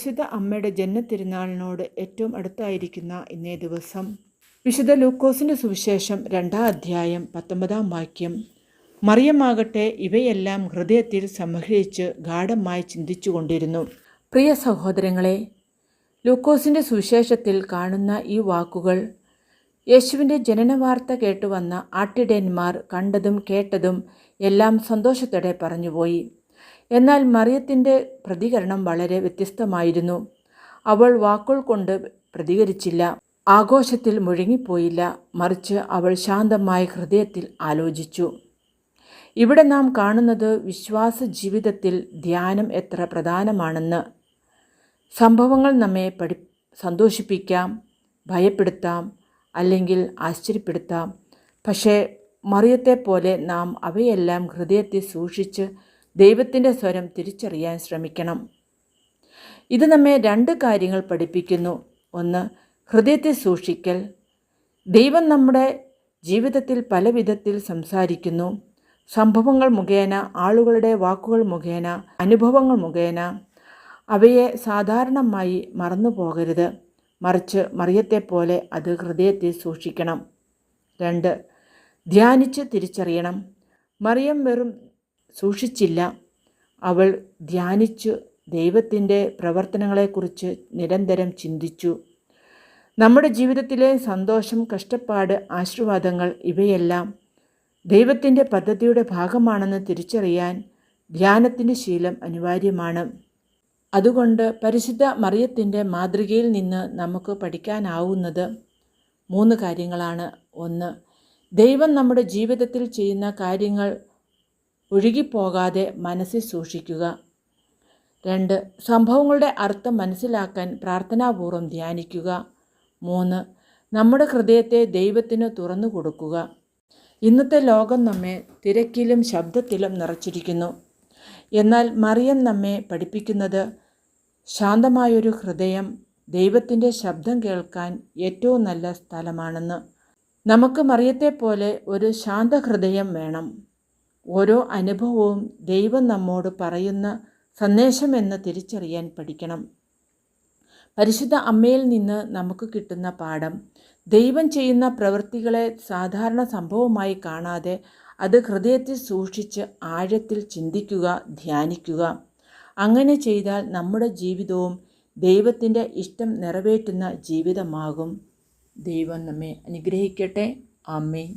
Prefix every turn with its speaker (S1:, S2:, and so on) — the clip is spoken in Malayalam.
S1: പരിശുദ്ധ അമ്മയുടെ ജന്മത്തിരുനാളിനോട് ഏറ്റവും അടുത്തായിരിക്കുന്ന ഇന്നേ ദിവസം വിശുദ്ധ ലൂക്കോസിൻ്റെ സുവിശേഷം 2-ാം അധ്യായം 19-ാം വാക്യം. മറിയമാകട്ടെ ഇവയെല്ലാം ഹൃദയത്തിൽ സംഗ്രഹിച്ച് ഗാഢമായി ചിന്തിച്ചു കൊണ്ടിരുന്നു. പ്രിയ സഹോദരങ്ങളെ, ലൂക്കോസിൻ്റെ സുവിശേഷത്തിൽ കാണുന്ന ഈ വാക്കുകൾ യേശുവിൻ്റെ ജനനവാർത്ത കേട്ടുവന്ന ആട്ടിടയന്മാർ കണ്ടതും കേട്ടതും എല്ലാം സന്തോഷത്തോടെ പറഞ്ഞുപോയി. എന്നാൽ മറിയത്തിൻ്റെ പ്രതികരണം വളരെ വ്യത്യസ്തമായിരുന്നു. അവൾ വാക്കുകൾ കൊണ്ട് പ്രതികരിച്ചില്ല, ആഘോഷത്തിൽ മുഴുങ്ങിപ്പോയില്ല. മറിച്ച് അവൾ ശാന്തമായി ഹൃദയത്തിൽ ആലോചിച്ചു. ഇവിടെ നാം കാണുന്നത് വിശ്വാസ ജീവിതത്തിൽ ധ്യാനം എത്ര പ്രധാനമാണെന്ന്. സംഭവങ്ങൾ നമ്മെ സന്തോഷിപ്പിക്കാം, ഭയപ്പെടുത്താം, അല്ലെങ്കിൽ ആശ്ചര്യപ്പെടുത്താം. പക്ഷേ മറിയത്തെപ്പോലെ നാം അവയെല്ലാം ഹൃദയത്തിൽ സൂക്ഷിച്ച് ദൈവത്തിൻ്റെ സ്വരം തിരിച്ചറിയാൻ ശ്രമിക്കണം. ഇത് നമ്മെ 2 കാര്യങ്ങൾ പഠിപ്പിക്കുന്നു. ഒന്ന്, ഹൃദയത്തെ സൂക്ഷിക്കൽ. ദൈവം നമ്മുടെ ജീവിതത്തിൽ പല വിധത്തിൽ സംസാരിക്കുന്നു. സംഭവങ്ങൾ മുഖേന, ആളുകളുടെ വാക്കുകൾ മുഖേന, അനുഭവങ്ങൾ മുഖേന. അവയെ സാധാരണമായി മറന്നു പോകരുത്. മറിച്ച് മറിയത്തെപ്പോലെ അത് ഹൃദയത്തിൽ സൂക്ഷിക്കണം. 2, ധ്യാനിച്ച് തിരിച്ചറിയണം. മറിയം വെറും സൂക്ഷിച്ചില്ല, അവൾ ധ്യാനിച്ചു ദൈവത്തിൻ്റെ പ്രവർത്തനങ്ങളെക്കുറിച്ച് നിരന്തരം ചിന്തിച്ചു. നമ്മുടെ ജീവിതത്തിലെ സന്തോഷം, കഷ്ടപ്പാട്, ആശീർവാദങ്ങൾ ഇവയെല്ലാം ദൈവത്തിൻ്റെ പദ്ധതിയുടെ ഭാഗമാണെന്ന് തിരിച്ചറിയാൻ ധ്യാനത്തിൻ്റെ ശീലം അനിവാര്യമാണ്. അതുകൊണ്ട് പരിശുദ്ധ മറിയത്തിൻ്റെ മാതൃകയിൽ നിന്ന് നമുക്ക് പഠിക്കാനാവുന്നത് 3 കാര്യങ്ങളാണ്. 1, ദൈവം നമ്മുടെ ജീവിതത്തിൽ ചെയ്യുന്ന കാര്യങ്ങൾ ഒഴുകിപ്പോകാതെ മനസ്സിൽ സൂക്ഷിക്കുക. 2, സംഭവങ്ങളുടെ അർത്ഥം മനസ്സിലാക്കാൻ പ്രാർത്ഥനാപൂർവ്വം ധ്യാനിക്കുക. 3, നമ്മുടെ ഹൃദയത്തെ ദൈവത്തിന് തുറന്നു കൊടുക്കുക. ഇന്നത്തെ ലോകം നമ്മെ തിരക്കിലും ശബ്ദത്തിലും നിറച്ചിരിക്കുന്നു. എന്നാൽ മറിയം നമ്മെ പഠിപ്പിക്കുന്നത് ശാന്തമായൊരു ഹൃദയം ദൈവത്തിൻ്റെ ശബ്ദം കേൾക്കാൻ ഏറ്റവും നല്ല സ്ഥലമാണെന്ന്. നമുക്ക് മറിയത്തെപ്പോലെ ഒരു ശാന്തഹൃദയം വേണം. ഓരോ അനുഭവവും ദൈവം നമ്മോട് പറയുന്ന സന്ദേശമെന്ന് തിരിച്ചറിയാൻ പഠിക്കണം. പരിശുദ്ധ അമ്മയിൽ നിന്ന് നമുക്ക് കിട്ടുന്ന പാഠം, ദൈവം ചെയ്യുന്ന പ്രവൃത്തികളെ സാധാരണ സംഭവമായി കാണാതെ അത് ഹൃദയത്തിൽ സൂക്ഷിച്ച് ആഴത്തിൽ ചിന്തിക്കുക, ധ്യാനിക്കുക. അങ്ങനെ ചെയ്താൽ നമ്മുടെ ജീവിതവും ദൈവത്തിൻ്റെ ഇഷ്ടം നിറവേറ്റുന്ന ജീവിതമാകും. ദൈവം നമ്മെ അനുഗ്രഹിക്കട്ടെ. ആമേൻ.